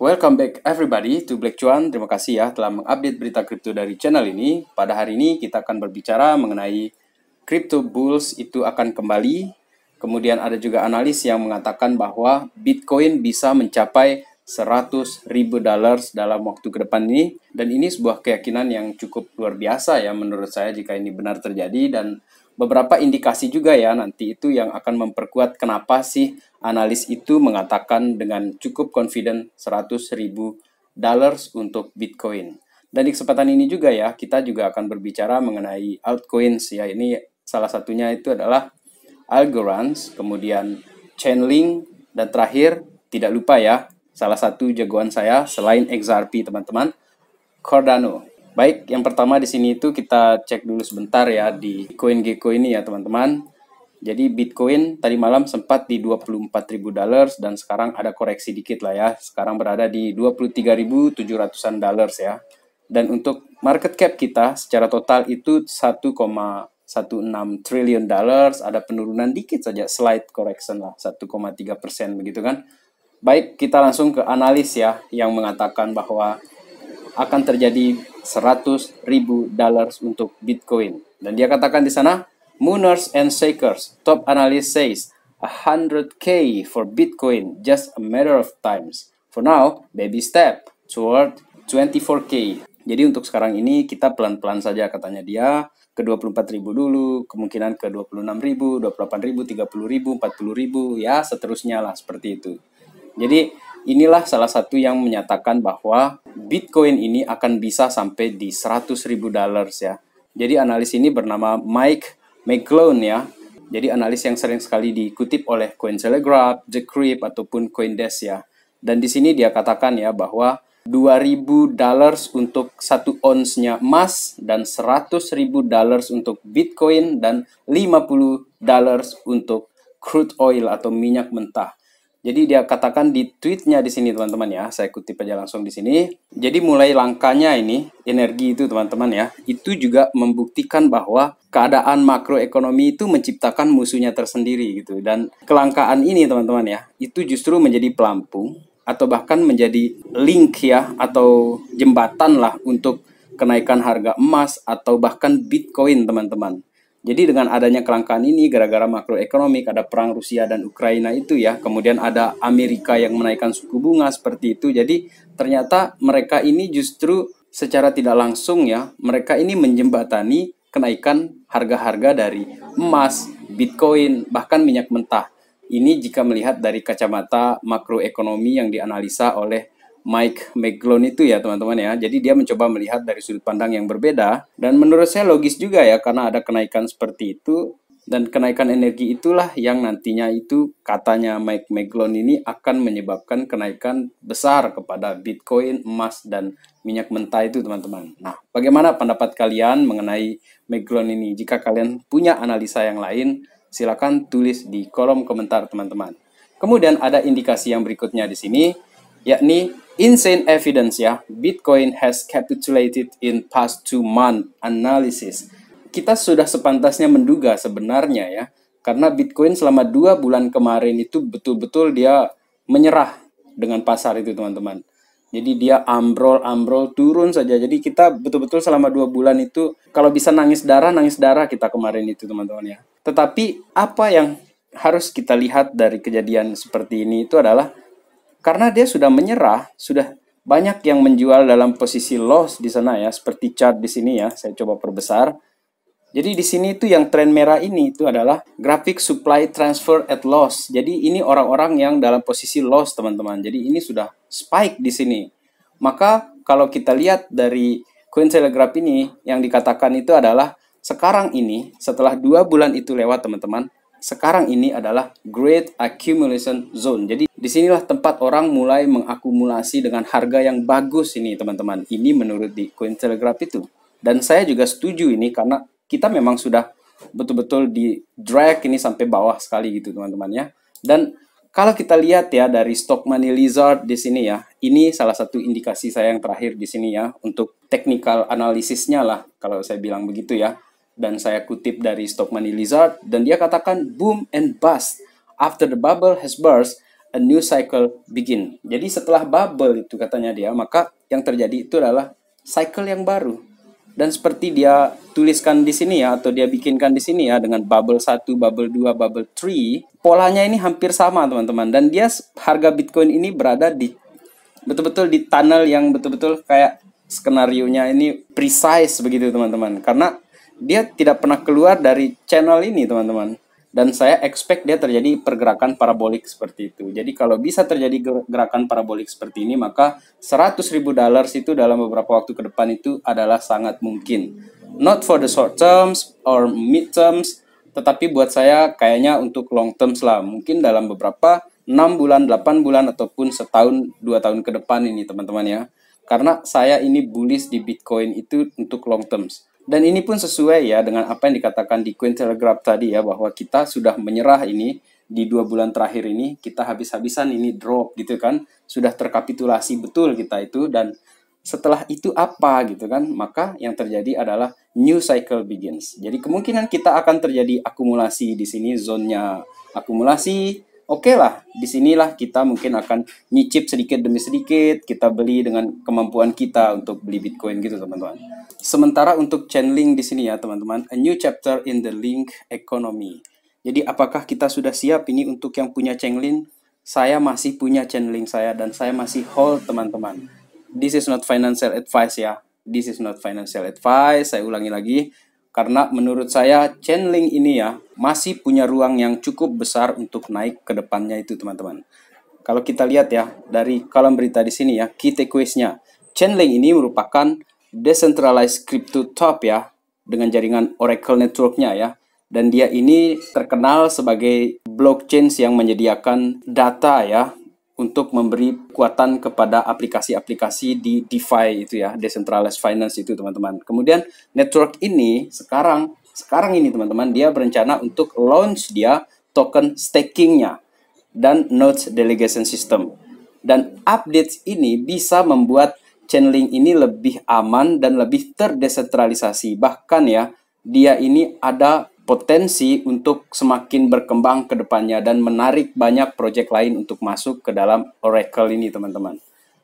Welcome back everybody to Black Cuan. Terima kasih ya telah mengupdate berita kripto dari channel ini. Pada hari ini kita akan berbicara mengenai crypto bulls itu akan kembali. Kemudian ada juga analis yang mengatakan bahwa Bitcoin bisa mencapai $100.000 dalam waktu ke depan ini. Dan ini sebuah keyakinan yang cukup luar biasa ya menurut saya jika ini benar terjadi. Dan beberapa indikasi juga ya nanti itu yang akan memperkuat kenapa sih analis itu mengatakan dengan cukup confident $100.000 untuk Bitcoin. Dan di kesempatan ini juga ya, kita juga akan berbicara mengenai altcoins ya. Ini salah satunya itu adalah Algorand, kemudian Chainlink, dan terakhir tidak lupa ya, salah satu jagoan saya selain XRP teman-teman, Cardano. Baik, yang pertama di sini itu kita cek dulu sebentar ya di CoinGecko ini ya teman-teman. Jadi Bitcoin tadi malam sempat di $24.000 dan sekarang ada koreksi dikit lah ya. Sekarang berada di 23.700-an dollars ya. Dan untuk market cap kita secara total itu 1,16 triliun dollars, ada penurunan dikit saja, slight correction lah, 1,3% begitu kan. Baik, kita langsung ke analis ya yang mengatakan bahwa akan terjadi $100.000 untuk Bitcoin. Dan dia katakan di sana, Mooners and Shakers, top analyst says 100K for Bitcoin, just a matter of times. For now, baby step toward 24K. Jadi untuk sekarang ini kita pelan-pelan saja katanya dia, ke 24.000 dulu, kemungkinan ke 26.000, 28.000, 30.000, 40.000, ya seterusnya lah seperti itu. Jadi inilah salah satu yang menyatakan bahwa Bitcoin ini akan bisa sampai di $100.000 ya. Jadi analis ini bernama Mike McGlone ya. Jadi analis yang sering sekali dikutip oleh Cointelegraph, Decrypt ataupun CoinDesk ya. Dan di sini dia katakan ya bahwa $2.000 untuk 1 ons-nya emas dan $100.000 untuk Bitcoin dan $50 untuk crude oil atau minyak mentah. Jadi dia katakan di tweetnya di sini teman-teman ya, saya kutip aja langsung di sini. Jadi mulai langkanya ini energi itu teman-teman ya, itu juga membuktikan bahwa keadaan makroekonomi itu menciptakan musuhnya tersendiri gitu. Dan kelangkaan ini teman-teman ya, itu justru menjadi pelampung atau bahkan menjadi link ya atau jembatan lah untuk kenaikan harga emas atau bahkan Bitcoin teman-teman. Jadi dengan adanya kelangkaan ini gara-gara makroekonomi, ada perang Rusia dan Ukraina itu ya, kemudian ada Amerika yang menaikkan suku bunga seperti itu. Jadi ternyata mereka ini justru secara tidak langsung ya, mereka ini menjembatani kenaikan harga-harga dari emas, Bitcoin, bahkan minyak mentah. Ini jika melihat dari kacamata makroekonomi yang dianalisa oleh Mike McGlone itu ya teman-teman ya. Jadi dia mencoba melihat dari sudut pandang yang berbeda. Dan menurut saya logis juga ya karena ada kenaikan seperti itu. Dan kenaikan energi itulah yang nantinya itu katanya Mike McGlone ini akan menyebabkan kenaikan besar kepada Bitcoin, emas, dan minyak mentah itu teman-teman. Nah, bagaimana pendapat kalian mengenai McGlone ini? Jika kalian punya analisa yang lain, silakan tulis di kolom komentar teman-teman. Kemudian ada indikasi yang berikutnya di sini, yakni insane evidence ya, Bitcoin has capitulated in past 2 month analysis. Kita sudah sepantasnya menduga sebenarnya ya, karena Bitcoin selama 2 bulan kemarin itu betul-betul dia menyerah dengan pasar itu teman-teman. Jadi dia ambrol turun saja. Jadi kita betul-betul selama 2 bulan itu kalau bisa nangis darah kita kemarin itu teman-teman ya. Tetapi apa yang harus kita lihat dari kejadian seperti ini itu adalah karena dia sudah menyerah, sudah banyak yang menjual dalam posisi loss di sana ya, seperti chart di sini ya, saya coba perbesar. Jadi di sini itu yang tren merah ini itu adalah grafik supply transfer at loss. Jadi ini orang-orang yang dalam posisi loss teman-teman. Jadi ini sudah spike di sini. Maka kalau kita lihat dari Cointelegraph ini yang dikatakan itu adalah sekarang ini setelah 2 bulan itu lewat teman-teman, sekarang ini adalah great accumulation zone. Jadi disinilah tempat orang mulai mengakumulasi dengan harga yang bagus ini teman-teman. Ini menurut di Cointelegraph itu. Dan saya juga setuju ini karena kita memang sudah betul-betul di drag ini sampai bawah sekali gitu teman-teman ya. Dan kalau kita lihat ya dari Stock Money Lizard di sini ya, ini salah satu indikasi saya yang terakhir di sini ya untuk technical analisisnya lah kalau saya bilang begitu ya. Dan saya kutip dari Stock Money Lizard dan dia katakan boom and bust. After the bubble has burst, a new cycle begin. Jadi setelah bubble itu katanya dia, maka yang terjadi itu adalah cycle yang baru. Dan seperti dia tuliskan di sini ya, atau dia bikinkan di sini ya, dengan bubble 1, bubble 2, bubble 3, polanya ini hampir sama teman-teman. Dan dia harga Bitcoin ini berada di betul-betul di tunnel yang betul-betul kayak skenario-nya ini precise begitu teman-teman. Karena dia tidak pernah keluar dari channel ini teman-teman. Dan saya expect dia terjadi pergerakan parabolik seperti itu. Jadi kalau bisa terjadi gerakan parabolik seperti ini, maka $100.000 itu dalam beberapa waktu ke depan itu adalah sangat mungkin. Not for the short terms or mid terms, tetapi buat saya kayaknya untuk long terms lah. Mungkin dalam beberapa 6 bulan, 8 bulan, ataupun setahun, 2 tahun ke depan ini teman-teman ya. Karena saya ini bullish di Bitcoin itu untuk long terms. Dan ini pun sesuai ya dengan apa yang dikatakan di Cointelegraph tadi ya, bahwa kita sudah menyerah ini di 2 bulan terakhir ini, kita habis-habisan ini drop gitu kan, sudah terkapitulasi betul kita itu, dan setelah itu apa gitu kan, maka yang terjadi adalah new cycle begins. Jadi kemungkinan kita akan terjadi akumulasi di sini, zonnya akumulasi. Oke lah, disinilah kita mungkin akan nyicip sedikit demi sedikit, kita beli dengan kemampuan kita untuk beli Bitcoin gitu teman-teman. Sementara untuk Chainlink di sini ya teman-teman, a new chapter in the link economy. Jadi apakah kita sudah siap ini untuk yang punya Chainlink? Saya masih punya Chainlink saya dan saya masih hold teman-teman. This is not financial advice ya. This is not financial advice, saya ulangi lagi. Karena menurut saya Chainlink ini ya masih punya ruang yang cukup besar untuk naik ke depannya itu teman-teman. Kalau kita lihat ya dari kolom berita di sini ya, key takeaways-nya. Chainlink ini merupakan decentralized crypto top ya, dengan jaringan Oracle Network-nya ya. Dan dia ini terkenal sebagai blockchain yang menyediakan data ya, untuk memberi kekuatan kepada aplikasi-aplikasi di DeFi itu ya, decentralized finance itu teman-teman. Kemudian network ini sekarang ini teman-teman, dia berencana untuk launch dia token staking-nya dan nodes delegation system. Dan updates ini bisa membuat Chainlink ini lebih aman dan lebih terdesentralisasi. Bahkan ya, dia ini ada potensi untuk semakin berkembang ke depannya dan menarik banyak project lain untuk masuk ke dalam Oracle ini teman-teman.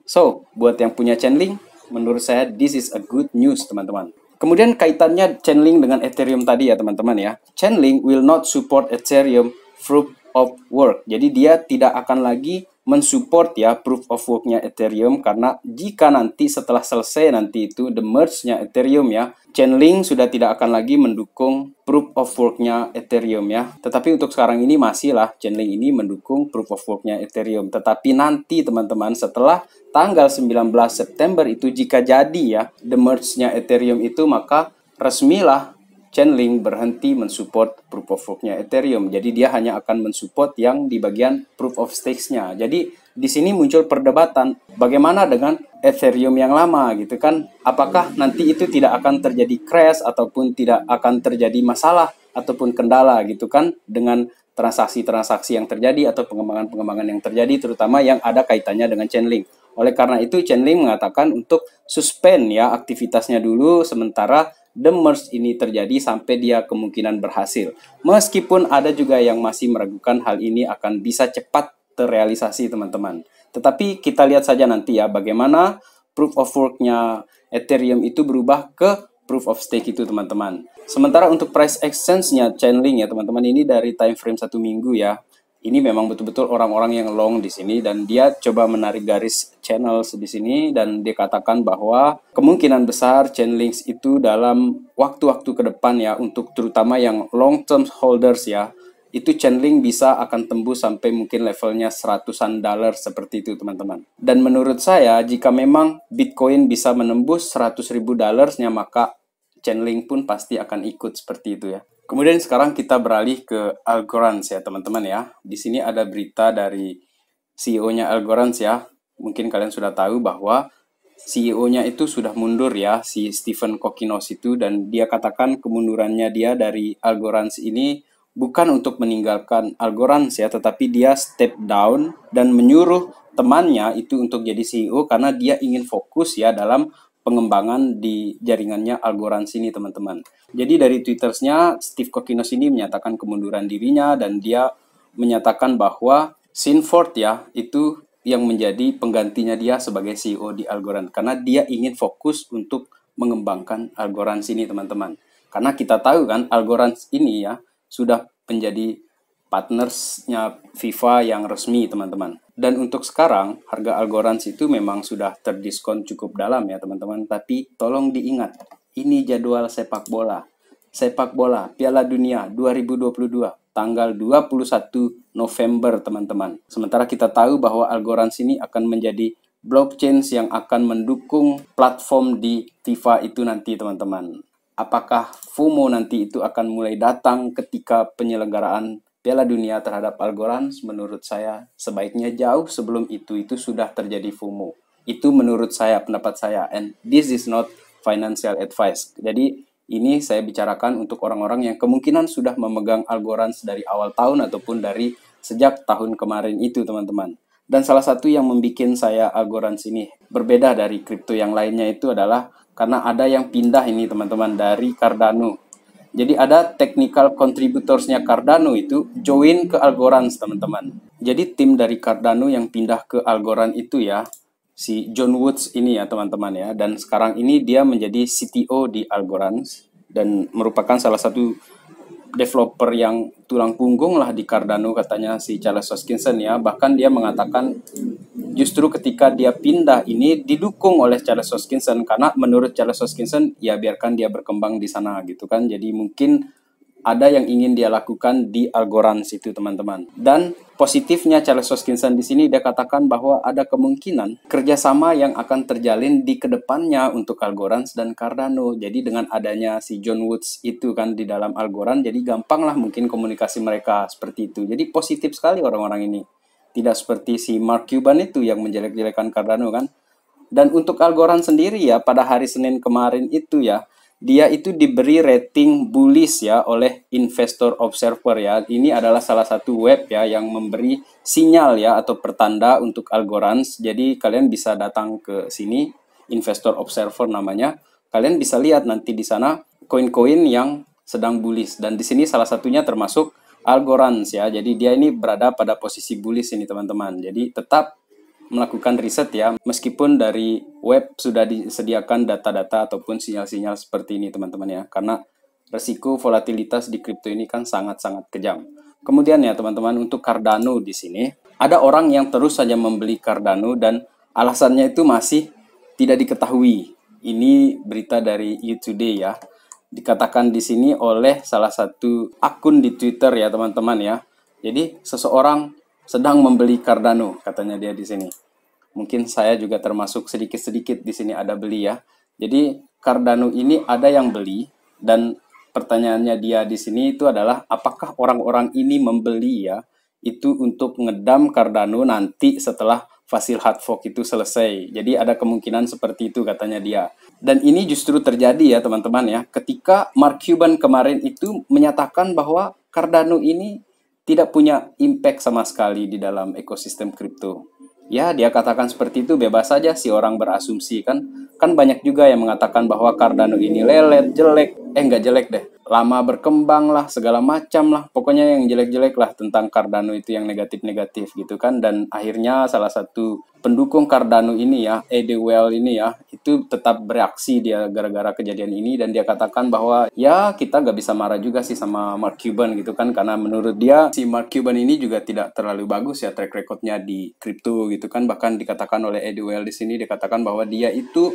So, buat yang punya Chainlink, menurut saya this is a good news teman-teman. Kemudian kaitannya Chainlink dengan Ethereum tadi ya teman-teman ya. Chainlink will not support Ethereum proof of work. Jadi dia tidak akan lagi mensupport ya proof of work-nya Ethereum, karena jika nanti setelah selesai nanti itu the merge-nya Ethereum ya, Chainlink sudah tidak akan lagi mendukung proof of work-nya Ethereum ya. Tetapi untuk sekarang ini masih lah Chainlink ini mendukung proof of work-nya Ethereum. Tetapi nanti teman-teman setelah tanggal 19 September itu, jika jadi ya the merge-nya Ethereum itu, maka resmilah Chainlink berhenti mensupport proof of work-nya Ethereum. Jadi dia hanya akan mensupport yang di bagian proof of stakes-nya. Jadi di sini muncul perdebatan bagaimana dengan Ethereum yang lama gitu kan. Apakah nanti itu tidak akan terjadi crash ataupun tidak akan terjadi masalah ataupun kendala gitu kan dengan transaksi-transaksi yang terjadi atau pengembangan-pengembangan yang terjadi, terutama yang ada kaitannya dengan Chainlink. Oleh karena itu Chainlink mengatakan untuk suspend ya aktivitasnya dulu sementara the merge ini terjadi sampai dia kemungkinan berhasil. Meskipun ada juga yang masih meragukan hal ini akan bisa cepat terrealisasi teman-teman. Tetapi kita lihat saja nanti ya bagaimana proof of work-nya Ethereum itu berubah ke proof of stake itu teman-teman. Sementara untuk price exchange-nya Chainlink ya teman-teman, ini dari time frame 1 minggu ya. Ini memang betul-betul orang-orang yang long di sini dan dia coba menarik garis channel di sini dan dia katakan bahwa kemungkinan besar Chainlink itu dalam waktu-waktu ke depan ya, untuk terutama yang long term holders ya, itu Chainlink bisa akan tembus sampai mungkin levelnya $100-an seperti itu teman-teman. Dan menurut saya jika memang Bitcoin bisa menembus $100.000 maka Chainlink pun pasti akan ikut seperti itu ya. Kemudian sekarang kita beralih ke Algorand ya teman-teman ya. Di sini ada berita dari CEO-nya Algorand ya. Mungkin kalian sudah tahu bahwa CEO-nya itu sudah mundur ya, si Stephen Kokinos itu, dan dia katakan kemundurannya dia dari Algorand ini bukan untuk meninggalkan Algorand ya, tetapi dia step down dan menyuruh temannya itu untuk jadi CEO karena dia ingin fokus ya dalam pengembangan di jaringannya Algorand sini teman-teman. Jadi dari Twittersnya Steve Kokinos ini menyatakan kemunduran dirinya dan dia menyatakan bahwa Sinford ya, itu yang menjadi penggantinya dia sebagai CEO di Algorand. Karena dia ingin fokus untuk mengembangkan Algorand ini teman-teman. Karena kita tahu kan Algorand ini ya sudah menjadi partnersnya FIFA yang resmi teman-teman. Dan untuk sekarang harga Algorand itu memang sudah terdiskon cukup dalam ya teman-teman. Tapi tolong diingat, ini jadwal sepak bola. Sepak bola Piala Dunia 2022 tanggal 21 November teman-teman. Sementara kita tahu bahwa Algorand ini akan menjadi blockchain yang akan mendukung platform di FIFA itu nanti teman-teman. Apakah FOMO nanti itu akan mulai datang ketika penyelenggaraan Piala Dunia terhadap Algorand? Menurut saya sebaiknya jauh sebelum itu sudah terjadi FOMO. Itu menurut saya, pendapat saya, and this is not financial advice. Jadi ini saya bicarakan untuk orang-orang yang kemungkinan sudah memegang Algorand dari awal tahun ataupun dari sejak tahun kemarin itu teman-teman. Dan salah satu yang membuat saya Algorand ini berbeda dari kripto yang lainnya itu adalah karena ada yang pindah ini teman-teman dari Cardano. Jadi ada technical contributorsnya Cardano itu join ke Algorand teman-teman. Jadi tim dari Cardano yang pindah ke Algorand itu ya, si John Woods ini ya teman-teman ya. Dan sekarang ini dia menjadi CTO di Algorand dan merupakan salah satu developer yang tulang punggung lah di Cardano katanya si Charles Hoskinson ya. Bahkan dia mengatakan justru ketika dia pindah ini didukung oleh Charles Hoskinson karena menurut Charles Hoskinson ya biarkan dia berkembang di sana gitu kan. Jadi mungkin ada yang ingin dia lakukan di Algorand itu teman-teman. Dan positifnya Charles Hoskinson di sini dia katakan bahwa ada kemungkinan kerjasama yang akan terjalin di kedepannya untuk Algorand dan Cardano. Jadi dengan adanya si John Woods itu kan di dalam Algorand, jadi gampang lah mungkin komunikasi mereka seperti itu. Jadi positif sekali orang-orang ini. Tidak seperti si Mark Cuban itu yang menjelek-jelekan Cardano kan. Dan untuk Algorand sendiri ya pada hari Senin kemarin itu ya, dia itu diberi rating bullish ya oleh Investor Observer ya. Ini adalah salah satu web ya yang memberi sinyal ya atau pertanda untuk Algorand. Jadi kalian bisa datang ke sini, Investor Observer namanya. Kalian bisa lihat nanti di sana koin-koin yang sedang bullish dan di sini salah satunya termasuk Algorand ya. Jadi dia ini berada pada posisi bullish ini teman-teman. Jadi tetap melakukan riset ya, meskipun dari web sudah disediakan data-data ataupun sinyal-sinyal seperti ini teman-teman ya, karena resiko volatilitas di kripto ini kan sangat-sangat kejam. Kemudian ya teman-teman untuk Cardano di sini, ada orang yang terus saja membeli Cardano dan alasannya itu masih tidak diketahui. Ini berita dari U-Today ya, dikatakan di sini oleh salah satu akun di Twitter ya teman-teman ya. Jadi seseorang sedang membeli Cardano, katanya dia di sini. Mungkin saya juga termasuk sedikit-sedikit di sini ada beli ya. Jadi Cardano ini ada yang beli dan pertanyaannya dia di sini itu adalah apakah orang-orang ini membeli ya itu untuk ngedam Cardano nanti setelah fasil hard fork itu selesai. Jadi ada kemungkinan seperti itu katanya dia. Dan ini justru terjadi ya teman-teman ya. Ketika Mark Cuban kemarin itu menyatakan bahwa Cardano ini tidak punya impact sama sekali di dalam ekosistem kripto. Ya, dia katakan seperti itu, bebas saja si orang berasumsi kan. Kan banyak juga yang mengatakan bahwa Cardano ini lelet, jelek. Enggak jelek deh. Lama berkembang lah, segala macam lah. Pokoknya yang jelek-jelek lah tentang Cardano itu yang negatif-negatif gitu kan. Dan akhirnya salah satu pendukung Cardano ini ya, Eddie Well ini ya, itu tetap bereaksi dia gara-gara kejadian ini. Dan dia katakan bahwa ya kita nggak bisa marah juga sih sama Mark Cuban gitu kan. Karena menurut dia si Mark Cuban ini juga tidak terlalu bagus ya track recordnya di kripto gitu kan. Bahkan dikatakan oleh Eddie Well di sini, dikatakan bahwa dia itu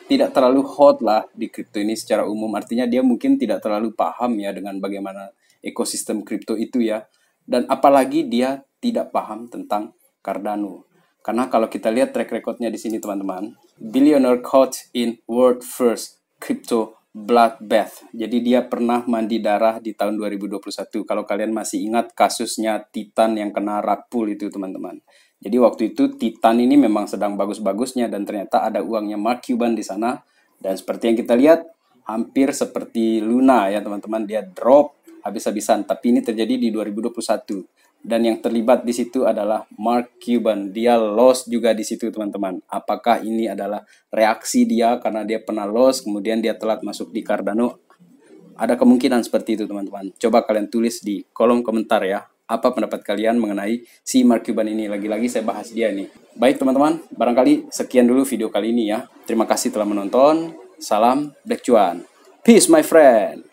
tidak terlalu hot lah di kripto ini secara umum. Artinya dia mungkin tidak terlalu paham ya dengan bagaimana ekosistem kripto itu ya. Dan apalagi dia tidak paham tentang Cardano. Karena kalau kita lihat track recordnya di sini teman-teman, billionaire caught in world first crypto bloodbath. Jadi dia pernah mandi darah di tahun 2021. Kalau kalian masih ingat kasusnya Titan yang kena rug pull itu teman-teman. Jadi waktu itu Titan ini memang sedang bagus-bagusnya dan ternyata ada uangnya Mark Cuban di sana. Dan seperti yang kita lihat, hampir seperti Luna ya teman-teman, dia drop habis-habisan. Tapi ini terjadi di 2021. Dan yang terlibat di situ adalah Mark Cuban. Dia loss juga di situ teman-teman. Apakah ini adalah reaksi dia karena dia pernah loss, kemudian dia telat masuk di Cardano? Ada kemungkinan seperti itu teman-teman. Coba kalian tulis di kolom komentar ya. apa pendapat kalian mengenai si Mark Cuban ini. Lagi-lagi saya bahas dia nih. Baik teman-teman, barangkali sekian dulu video kali ini ya. Terima kasih telah menonton. Salam Black Cuan. Peace my friend.